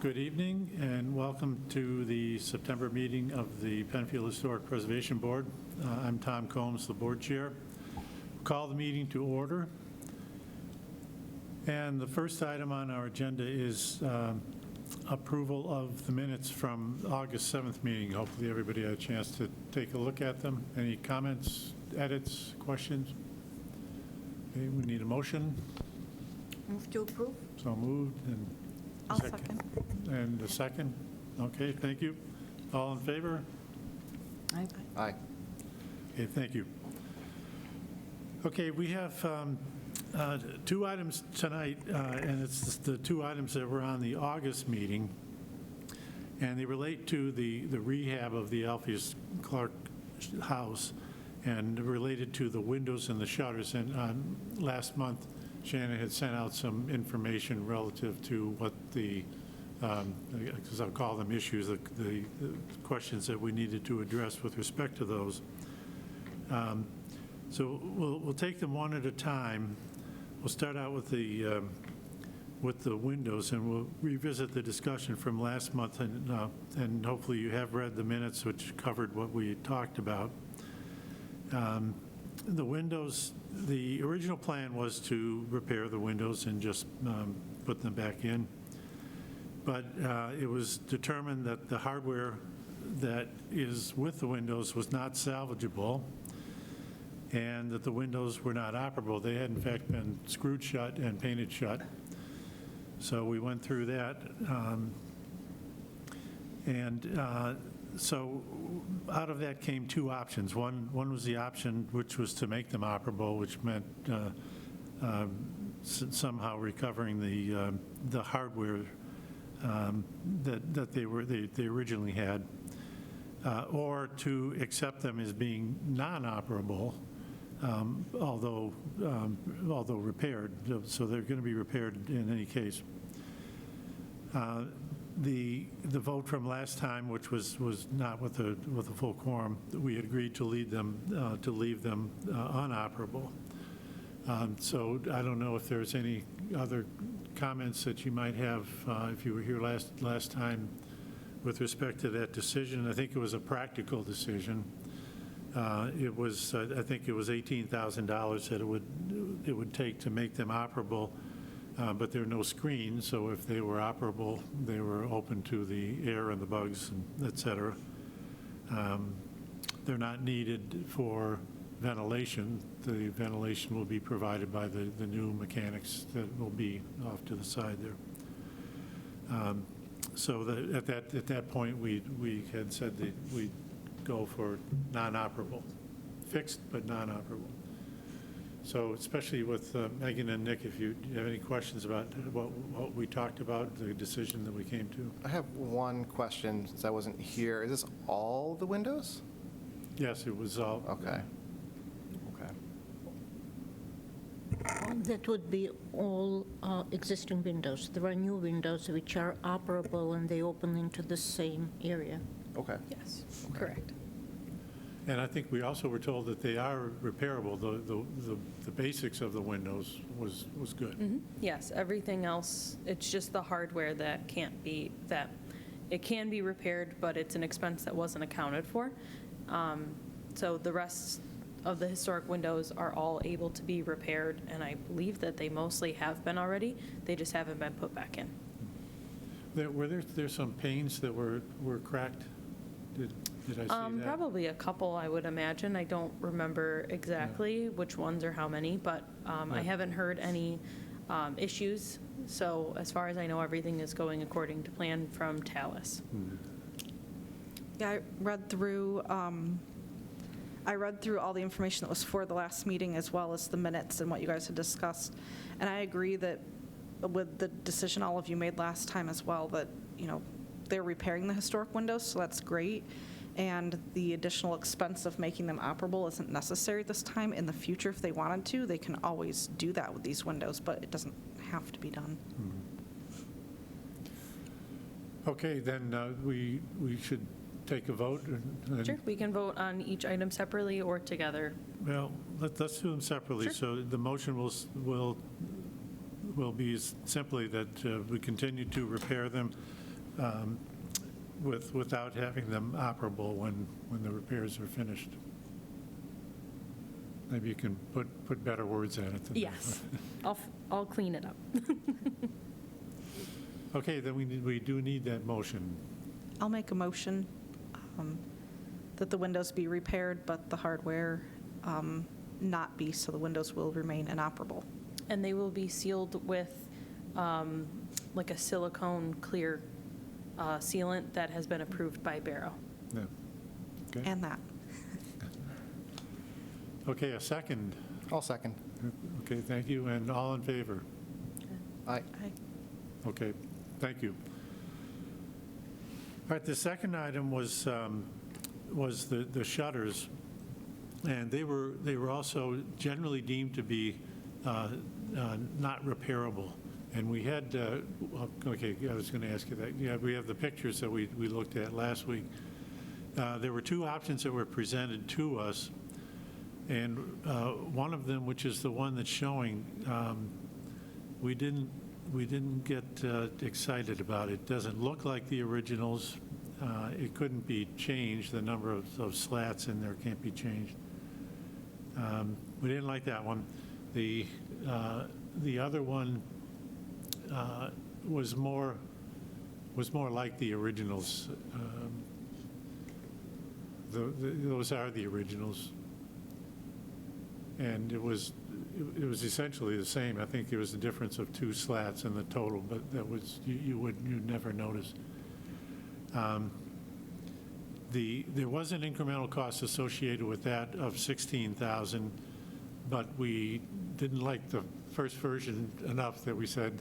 Good evening and welcome to the September meeting of the Penfield Historic Preservation Board. I'm Tom Combs, the board chair. Call the meeting to order. And the first item on our agenda is approval of the minutes from August 7th meeting. Hopefully everybody had a chance to take a look at them. Any comments, edits, questions? Okay, we need a motion. Move to approve. So moved and I'll second. And a second? Okay, thank you. All in favor? Aye. Aye. Okay, thank you. Okay, we have two items tonight, and it's the two items that were on the August meeting, and they relate to the rehab of the Alpheus Clark House and related to the windows and the shutters. And last month, Shannon had sent out some information relative to what the, because I'll call them issues, the questions that we needed to address with respect to those. So we'll take them one at a time. We'll start out with the windows, and we'll revisit the discussion from last month, and hopefully you have read the minutes which covered what we talked about. The windows, the original plan was to repair the windows and just put them back in. But it was determined that the hardware that is with the windows was not salvageable and that the windows were not operable. They had in fact been screwed shut and painted shut. So we went through that. So out of that came two options. One was the option which was to make them operable, which meant somehow recovering the hardware that they originally had, or to accept them as being non-operable, although repaired. So they're going to be repaired in any case. The vote from last time, which was not with a full quorum, we had agreed to leave them unoperable. So I don't know if there's any other comments that you might have if you were here last time with respect to that decision. I think it was a practical decision. It was I think it was $18,000 that it would take to make them operable. But there are no screens, so if they were operable, they were open to the air and the bugs, and et cetera. They're not needed for ventilation. The ventilation will be provided by the new mechanics that will be off to the side there. So at that point, we had said that we'd go for non-operable, fixed but non-operable. So especially with Megan and Nick, if you have any questions about what we talked about, the decision that we came to. I have one question since I wasn't here. Is this all the windows? Yes, it was all. Okay. That would be all existing windows. There are new windows which are operable and they open into the same area. Okay. Yes, correct. And I think we also were told that they are repairable. The basics of the windows was good. Mm-hmm. Yes, everything else, it's just the hardware that can't be, that it can be repaired, but it's an expense that wasn't accounted for. So the rest of the historic windows are all able to be repaired, and I believe that they mostly have been already. They just haven't been put back in. Were there some panes that were cracked? Did I see that? Probably a couple, I would imagine. I don't remember exactly which ones or how many, but I haven't heard any issues. So as far as I know, everything is going according to plan from Talus. Yeah, I read through all the information that was for the last meeting as well as the minutes and what you guys had discussed. And I agree that with the decision all of you made last time as well, that, they're repairing the historic windows, so that's great. And the additional expense of making them operable isn't necessary this time. In the future, if they wanted to, they can always do that with these windows, but it doesn't have to be done. Okay, then we should take a vote. Sure, we can vote on each item separately or together. Well, let's do them separately. Sure. So the motion will be simply that we continue to repair them without having them operable when the repairs are finished. Maybe you can put better words at it than that. Yes, I'll clean it up. Okay, then we do need that motion. I'll make a motion that the windows be repaired, but the hardware not be, so the windows will remain inoperable. And they will be sealed with like a silicone clear sealant that has been approved by Barrow. Yeah. Okay. And that. Okay, a second. I'll second. Okay, thank you, and all in favor? Aye. Okay, thank you. All right, the second item was the shutters, and they were also generally deemed to be not repairable. And we had, okay, I was going to ask you that. Yeah, we have the pictures that we looked at last week. There were two options that were presented to us, and one of them, which is the one that's showing, we didn't get excited about. It doesn't look like the originals. It couldn't be changed. The number of slats in there can't be changed. We didn't like that one. The other one was more like the originals. Those are the originals, and it was essentially the same. I think there was a difference of 2 slats in the total, but that was you'd never notice. There was an incremental cost associated with that of $16,000, but we didn't like the first version enough that we said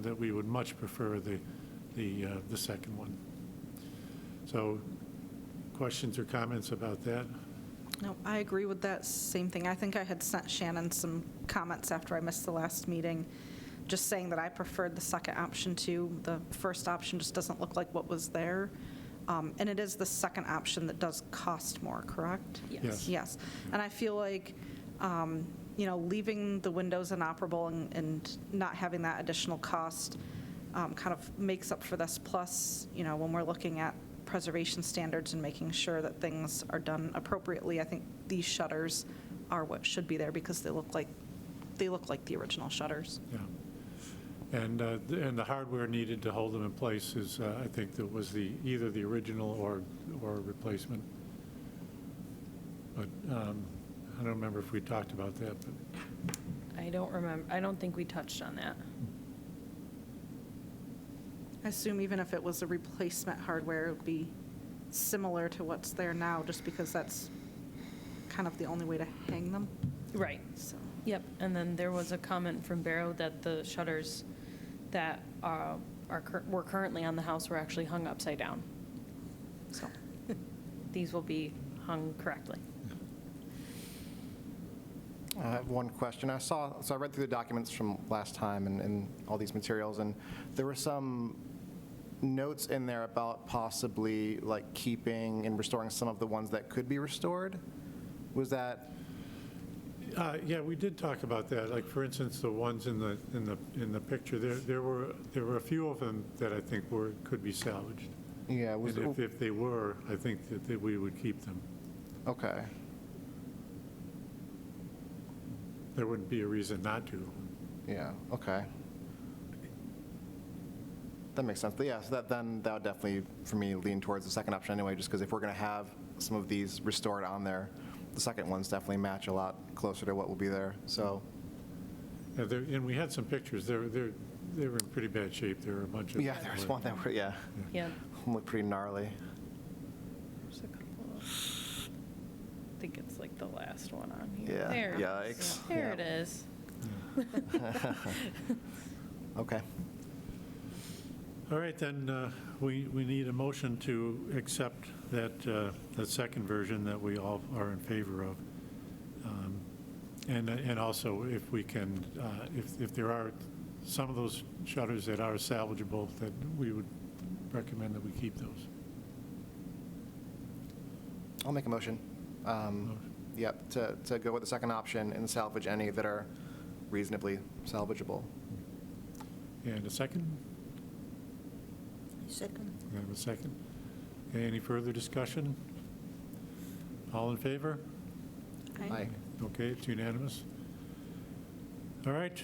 that we would much prefer the second one. So, questions or comments about that? No, I agree with that same thing. I think I had sent Shannon some comments after I missed the last meeting, just saying that I preferred the second option too. The first option just doesn't look like what was there. And it is the second option that does cost more, correct? Yes. Yes. And I feel like, leaving the windows inoperable and not having that additional cost kind of makes up for this. Plus, when we're looking at preservation standards and making sure that things are done appropriately, I think these shutters are what should be there because they look like the original shutters. Yeah. And the hardware needed to hold them in place is, I think, that was either the original or replacement. But I don't remember if we talked about that. But I don't remember. I don't think we touched on that. I assume even if it was a replacement hardware, it would be similar to what's there now, just because that's kind of the only way to hang them. Right. So. Yep. And then there was a comment from Barrow that the shutters that were currently on the house were actually hung upside down. So these will be hung correctly. I have one question. I read through the documents from last time and all these materials, and there were some notes in there about possibly like keeping and restoring some of the ones that could be restored. Was that? Yeah, we did talk about that. Like, for instance, the ones in the picture, there were a few of them that I think could be salvaged. Yeah. And if they were, I think that we would keep them. Okay. There wouldn't be a reason not to. Yeah. Okay. That makes sense. But yeah, so that would definitely, for me, lean towards the second option anyway, just because if we're going to have some of these restored on there, the second ones definitely match a lot closer to what will be there. So. Yeah, and we had some pictures. They were in pretty bad shape. There were a bunch of. Yeah, there was one that were, yeah, Yeah. looked pretty gnarly. There's a couple of, I think it's like the last one on here. Yeah. There it Yikes. is. There Yeah. it is. Okay. All right, then we need a motion to accept that second version that we all are in favor of. And also, if we can, if there are some of those shutters that are salvageable, that we would recommend that we keep those. I'll make a motion. Yep, to go with the second option and salvage any that are reasonably salvageable. And a second? Second. I have a second. Any further discussion? All in favor? Aye. Okay, it's unanimous. All right.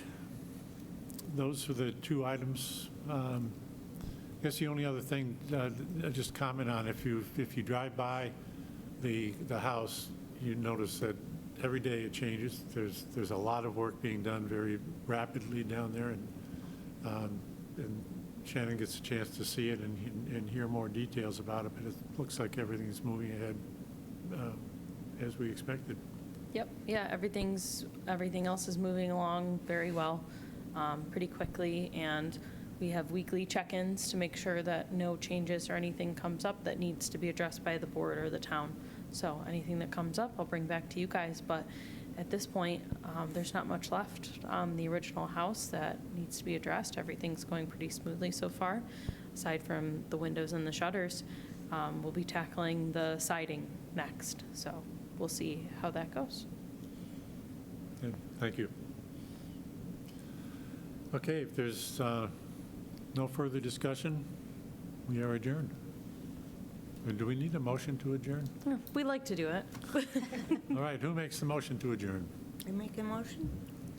Those are the two items. I guess the only other thing, just comment on, if you drive by the house, you notice that every day it changes. There's a lot of work being done very rapidly down there, and Shannon gets a chance to see it and hear more details about it, but it looks like everything's moving ahead as we expected. Yep, yeah, everything else is moving along very well, pretty quickly, and we have weekly check-ins to make sure that no changes or anything comes up that needs to be addressed by the board or the town. So anything that comes up, I'll bring back to you guys, but at this point, there's not much left on the original house that needs to be addressed. Everything's going pretty smoothly so far, aside from the windows and the shutters. We'll be tackling the siding next, so we'll see how that goes. Good. Thank you. Okay, if there's no further discussion, we are adjourned. And do we need a motion to adjourn? We like to do it. All right, who makes the motion to adjourn? I make a motion?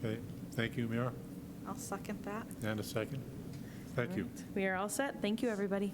Okay, thank you, Mira. I'll second that. And a second. Thank you. We are all set. Thank you, everybody.